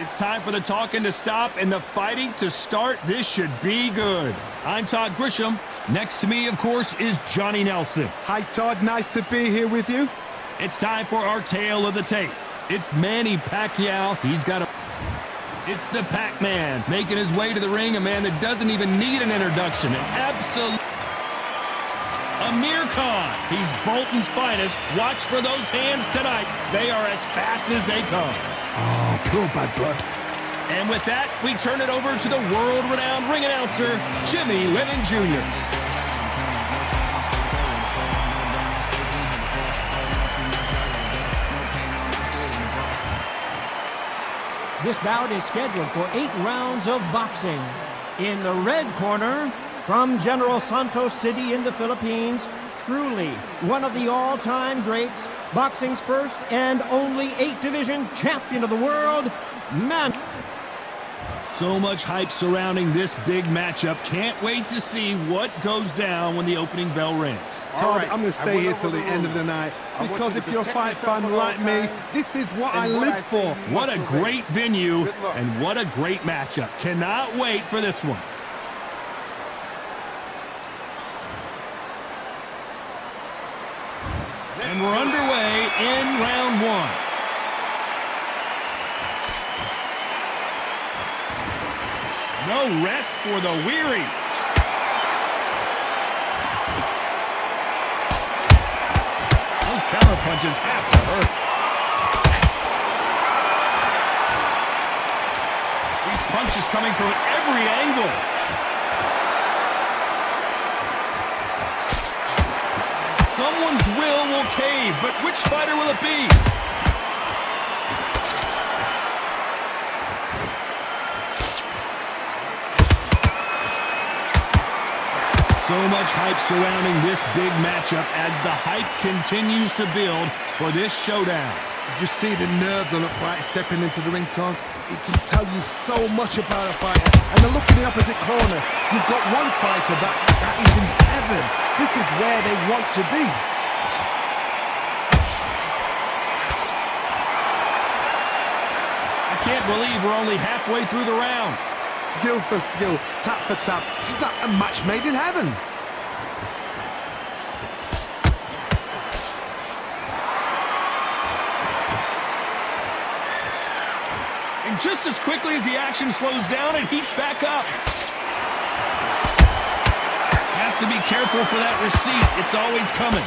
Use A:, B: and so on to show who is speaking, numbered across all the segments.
A: It's time for the talking to stop and the fighting to start. This should be good. I'm Todd Grisham. Next to me, of course, is Johnny Nelson.
B: Hi, Todd. Nice to be here with you.
A: It's time for our tale of the tape. It's Manny Pacquiao. It's the Pac-Man making his way to the ring, a man that doesn't even need an introduction. An absolute Amir Khan. He's Bolton's finest. Watch for those hands tonight. They are as fast as they come.
B: Oh, pure bad blood.
A: And with that, we turn it over to the world-renowned ring announcer, Jimmy Lennon Jr.
C: This bout is scheduled for 8 rounds of boxing. In the red corner, from General Santos City in the Philippines, truly one of the all-time greats, boxing's first and only 8-division champion of the world, man.
A: So much hype surrounding this big matchup. Can't wait to see what goes down when the opening bell rings.
B: Todd, I'm going to stay here till the end of the night because if you're a fight fan like me, this is what I live for.
A: What a great venue and what a great matchup. Cannot wait for this one. And we're underway in round one. No rest for the weary. Those counter punches have to hurt. These punches coming from every angle. Someone's will cave, but which fighter will it be? So much hype surrounding this big matchup as the hype continues to build for this showdown.
B: Did you see the nerves on a fighter stepping into the ring, Todd? It can tell you so much about a fighter. And then look in the opposite corner. You've got one fighter that is in heaven. This is where they want to be.
A: I can't believe we're only halfway through the round.
B: Skill for skill, tap for tap. Just like a match made in heaven.
A: And just as quickly as the action slows down, it heats back up. Has to be careful for that receipt. It's always coming.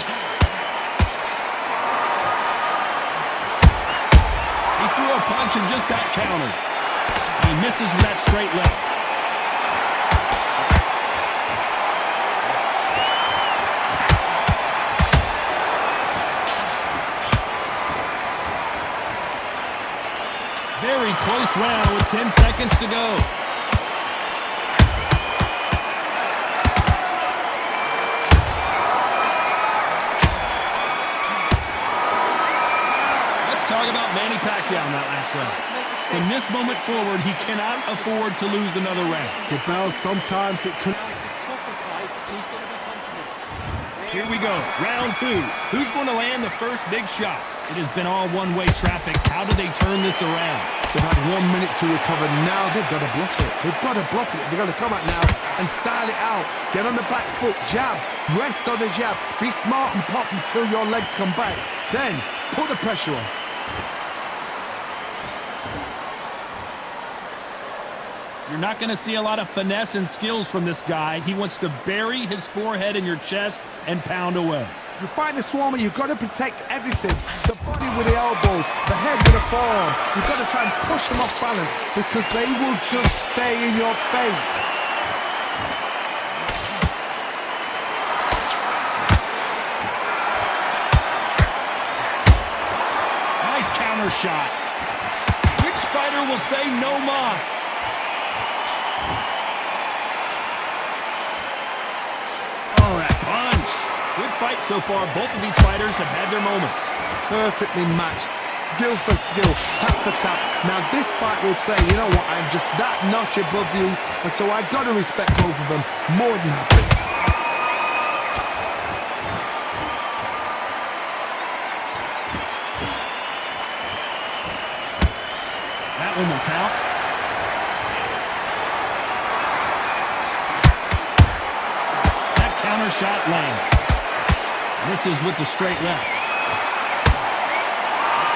A: He threw a punch and just got countered. He misses with that straight left. Very close round with 10 seconds to go. Let's talk about Manny Pacquiao in that last round. From this moment forward, he cannot afford to lose another round.
B: The bell, sometimes it could...
A: Here we go, round two. Who's going to land the first big shot? It has been all one-way traffic. How do they turn this around?
B: They've had 1 minute to recover. Now they've got to bluff it. They've got to bluff it. They've got to come out now and style it out. Get on the back foot, jab, rest on the jab. Be smart and pop until your legs come back. Then put the pressure on.
A: You're not going to see a lot of finesse and skills from this guy. He wants to bury his forehead in your chest and pound away.
B: You fight the swarmer, you've got to protect everything. The body with the elbows, the head with the forearm. You've got to try and push them off balance because they will just stay in your face.
A: Nice counter shot. Which fighter will say no mas? Oh, that punch. Good fight so far. Both of these fighters have had their moments.
B: Perfectly matched. Skill for skill. Tap for tap. Now this fight will say, you know what, I'm just that notch above you. And so I've got to respect both of them. More than happy.
A: That one will count. That counter shot lands. Misses with the straight left.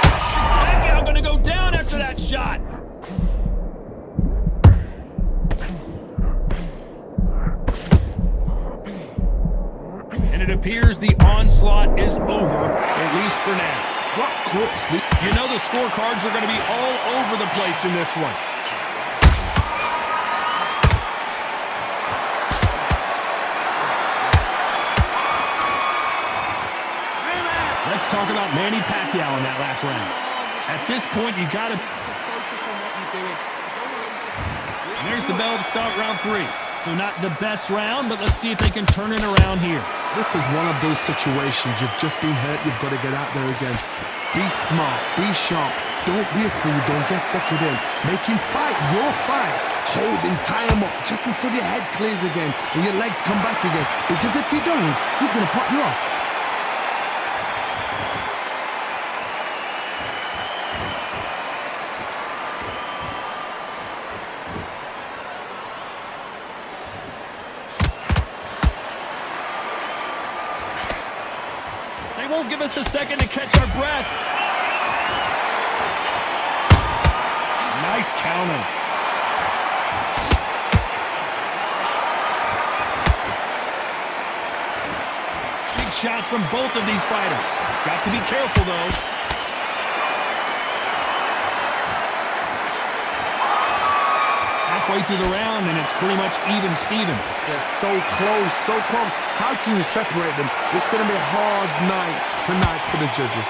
A: Is Pacquiao going to go down after that shot? And it appears the onslaught is over, at least for now.
B: What court sleep?
A: You know the scorecards are going to be all over the place in this one. Let's talk about Manny Pacquiao in that last round. At this point, you got to
B: focus on what you're doing.
A: There's the bell to start round 3. So not the best round, but let's see if they can turn it around here.
B: This is one of those situations. You've just been hurt. You've got to get out there again. Be smart. Be sharp. Don't be a fool. Don't get suckered in. Make him fight your fight. Hold him, tie him up, just until your head clears again and your legs come back again. Because if you don't, he's going to pop you off.
A: Won't give us a second to catch our breath. Nice counter. Big shots from both of these fighters. Got to be careful, though. Halfway through the round, and it's pretty much even Steven.
B: They're so close, so close. How can you separate them? It's going to be a hard night tonight for the judges.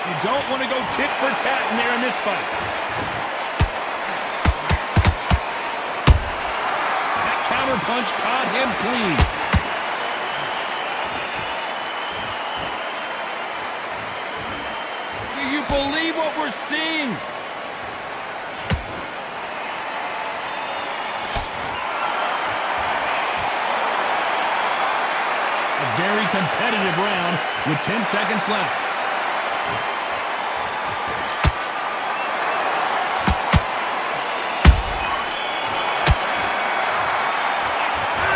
A: You don't want to go tit for tat in there in this fight. That counter punch caught him clean. Do you believe what we're seeing? A very competitive round with 10 seconds left.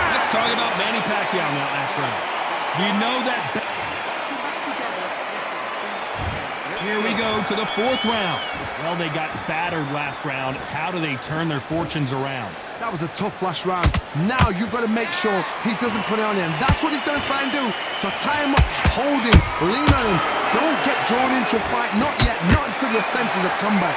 A: Let's talk about Manny Pacquiao in that last round. You know that... Here we go to the 4th round. Well, they got battered last round. How do they turn their fortunes around?
B: That was a tough last round. Now you've got to make sure he doesn't put it on you. And that's what he's going to try and do. So tie him up, hold him, lean on him. Don't get drawn into a fight. Not yet. Not until your senses have come back.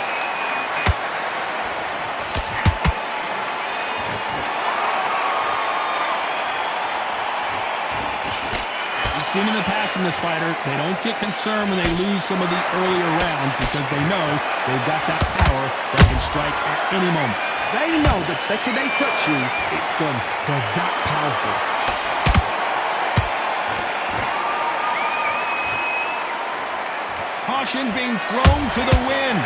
A: Seen in the past from this fighter, they don't get concerned when they lose some of the earlier rounds because they know they've got that power that can strike at any moment.
B: They know the second they touch you, it's done. They're that powerful.
A: Caution being thrown to the wind.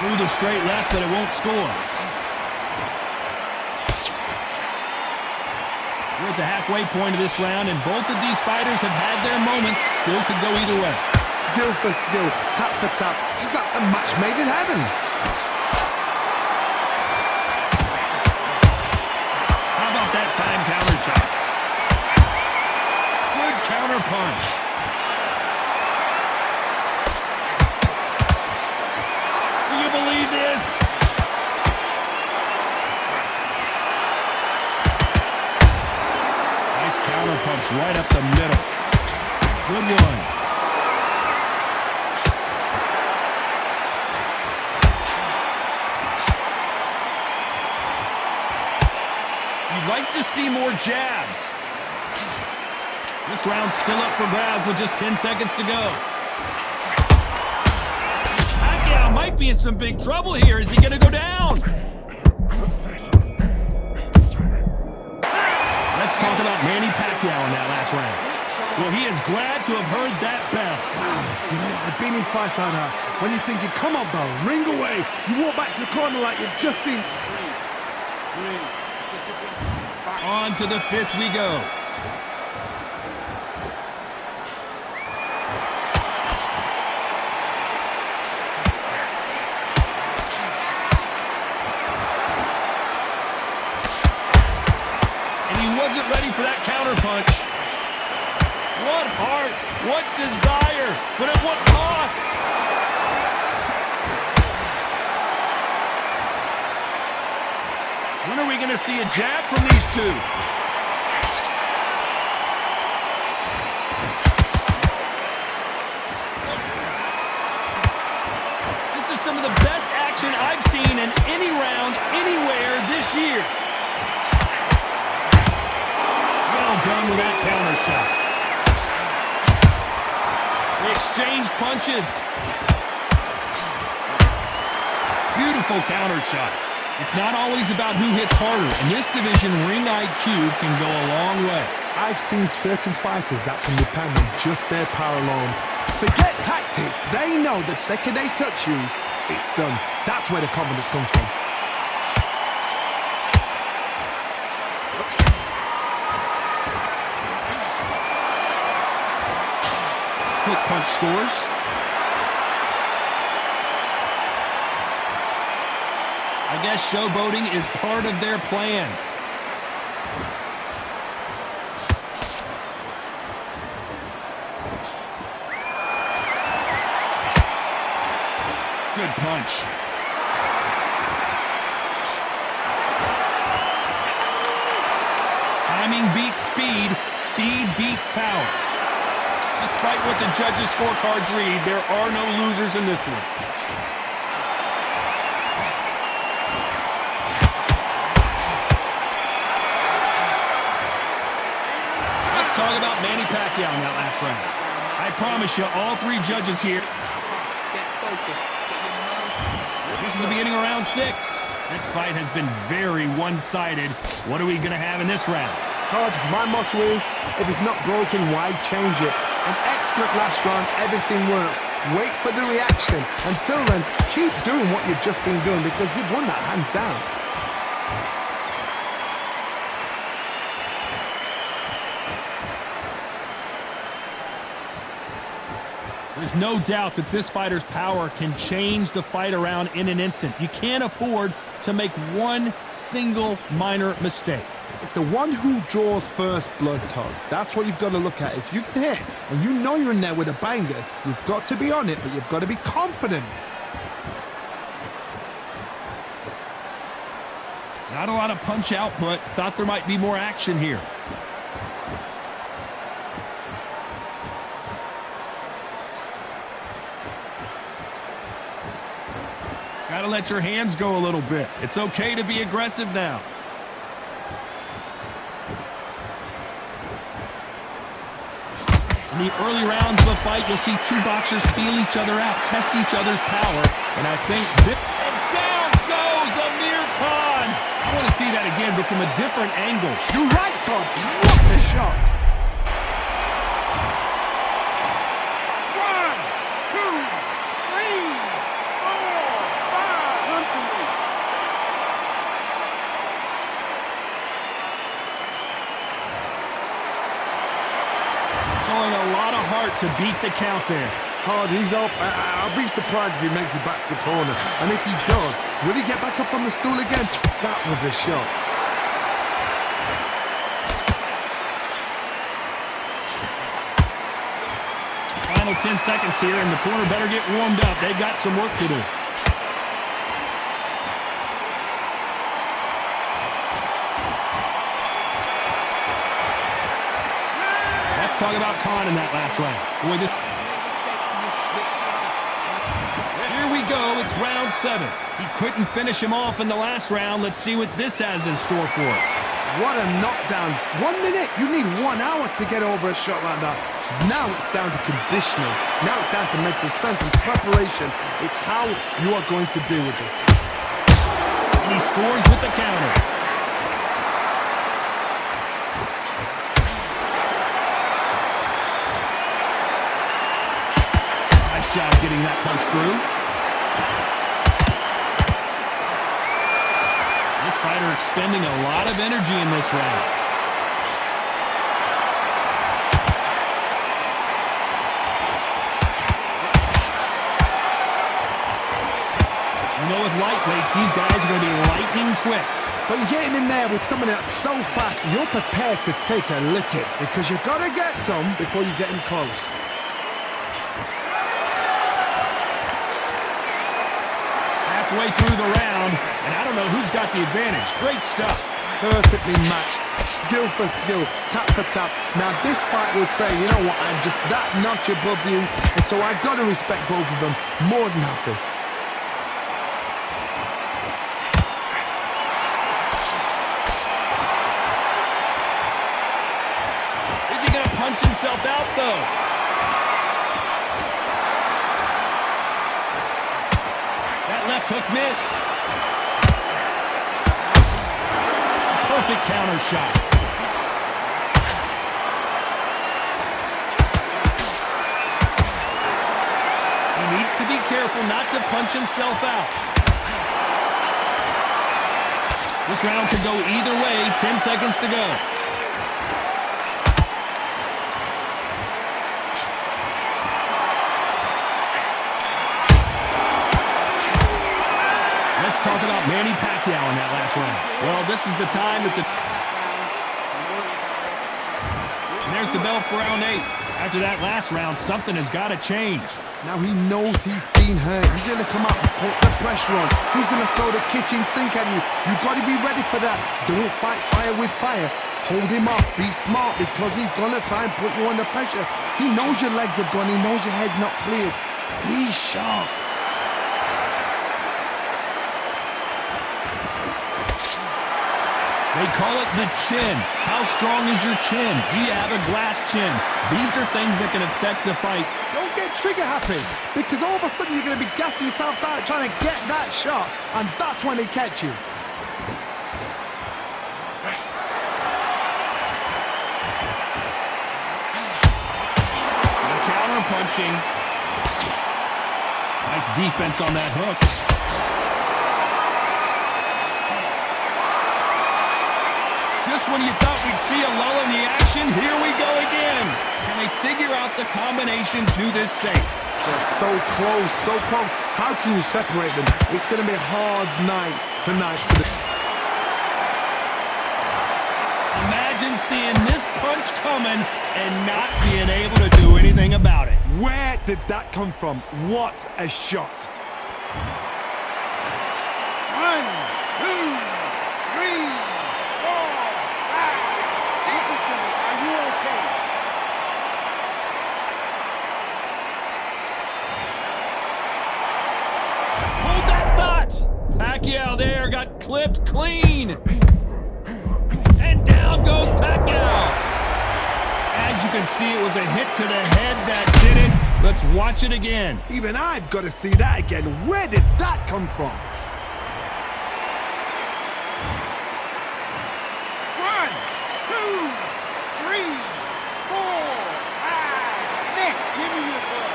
A: Through the straight left, but it won't score. We're at the halfway point of this round, and both of these fighters have had their moments. Still could go either way.
B: Skill for skill, tap for tap. Just like a match made in heaven.
A: How about that time counter shot? Good counter punch. Believe this? Nice counter punch right up the middle. Good one. You'd like to see more jabs. This round's still up for grabs with just 10 seconds to go. Might be in some big trouble here. Is he going to go down? Let's talk talk about Manny Pacquiao in that last round. Well, he is glad to have heard that bell.
B: Wow, you know, I've been in fights like that. When you're thinking, come on, bell, ring away. You walk back to the corner like you've just seen.
A: On to the fifth we go. And he wasn't ready for that counter punch. What heart, what desire, but at what cost? When are we going to see a jab from these two? This is some of the best action I've seen in any round, anywhere this year. Well done with that counter shot. They exchange punches. Beautiful counter shot. It's not always about who hits harder. In this division, ring IQ can go a long way.
B: I've seen certain fighters that can depend on just their power alone. Forget tactics. They know the second they touch you, it's done. That's where the confidence comes from.
A: Quick punch scores. I guess showboating is part of their plan. Good punch. Timing beats speed. Speed beats power. Despite what the judges' scorecards read, there are no losers in this one. Let's talk about Manny Pacquiao in that last round. I promise you, all three judges here. This is the beginning of round 6. This fight has been very one-sided. What are we going to have in this round?
B: Todd, my motto is, if it's not broken, why change it? An excellent last round, everything works. Wait for the reaction. Until then, keep doing what you've just been doing because you've won that hands down.
A: There's no doubt that this fighter's power can change the fight around in an instant. You can't afford to make one single minor mistake.
B: It's the one who draws first blood, Todd. That's what you've got to look at. If you can hit, and you know you're in there with a banger, you've got to be on it, but you've got to be confident.
A: Not a lot of punch output. Thought there might be more action here. Gotta let your hands go a little bit. It's okay to be aggressive now. In the early rounds of a fight, you'll see two boxers feel each other out, test each other's power, and I think this... And down goes Amir Khan! I want to see that again, but from a different angle.
B: You're right, Todd. What a shot! 1, 2, 3, 4, 5. Run to me.
A: Showing a lot of heart to beat the count there.
B: Todd, he's up. I'll be surprised if he makes it back to the corner. And if he does, will he get back up on the stool again? That was a shot.
A: Final 10 seconds here, and the corner better get warmed up. They got some work to do. Let's talk about Khan in that last round. Boy, here we go. It's round 7. He couldn't finish him off in the last round. Let's see what this has in store for us.
B: What a knockdown. 1 minute, you need 1 hour to get over a shot like that. Now it's down to conditioning. Now it's down to mental strength and preparation. It's how you are going to deal with it.
A: And he scores with the counter. Nice job getting that punch through. This fighter expending a lot of energy in this round. You know, with lightweights, these guys are going to be lightning quick.
B: So you're getting in there with someone that's so fast, you're prepared to take a licking because you've got to get some before you get him close.
A: Halfway through the round, and I don't know who's got the advantage. Great stuff.
B: Perfectly matched, skill for skill, tap for tap. Now this fight will say, you know what, I'm just that notch above you, and so I've got to respect both of them more than happy.
A: Punch himself out, though. That left hook missed. Perfect counter shot. He needs to be careful not to punch himself out. This round could go either way. 10 seconds to go. Let's talk about Manny Pacquiao in that last round. Well, this is the time that And there's the bell for round 8. After that last round, something has got to change.
B: Now he knows he's been hurt. He's going to come up and put the pressure on. He's going to throw the kitchen sink at you. You've got to be ready for that. Don't fight fire with fire. Hold him off. Be smart because he's going to try and put you under pressure. He knows your legs are gone. He knows your head's not cleared. Be sharp.
A: They call it the chin. How strong is your chin? Do you have a glass chin? These are things that can affect the fight.
B: Don't get trigger happy because all of a sudden you're going to be gassing yourself out trying to get that shot, and that's when they catch you.
A: Counter punching. Nice defense on that hook. Just when you thought we'd see a lull in the action, here we go again. Can they figure out the combination to this safe?
B: They're so close, so close. How can you separate them? It's going to be a hard night tonight for the...
A: Imagine seeing this punch coming and not being able to do anything about it.
B: Where did that come from? What a shot.
D: 1, 2, 3. Are you okay?
A: Hold that thought! Pacquiao there got clipped clean. And down goes Pacquiao. As you can see, it was a hit to the head that did it. Let's watch it again.
B: Even I've got to see that again. Where did that come from?
D: 1, 2, 3, 4, 5, 6. Give me your ball.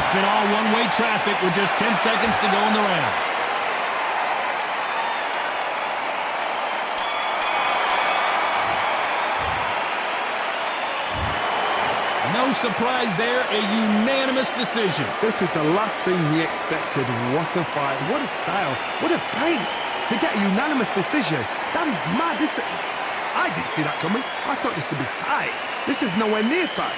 A: It's been all one-way traffic with just 10 seconds to go in the round. No surprise there, a unanimous decision.
B: This is the last thing we expected. What a fight, what a style, what a pace to get a unanimous decision. That is mad. I didn't see that coming. I thought this would be tight. This is nowhere near tight.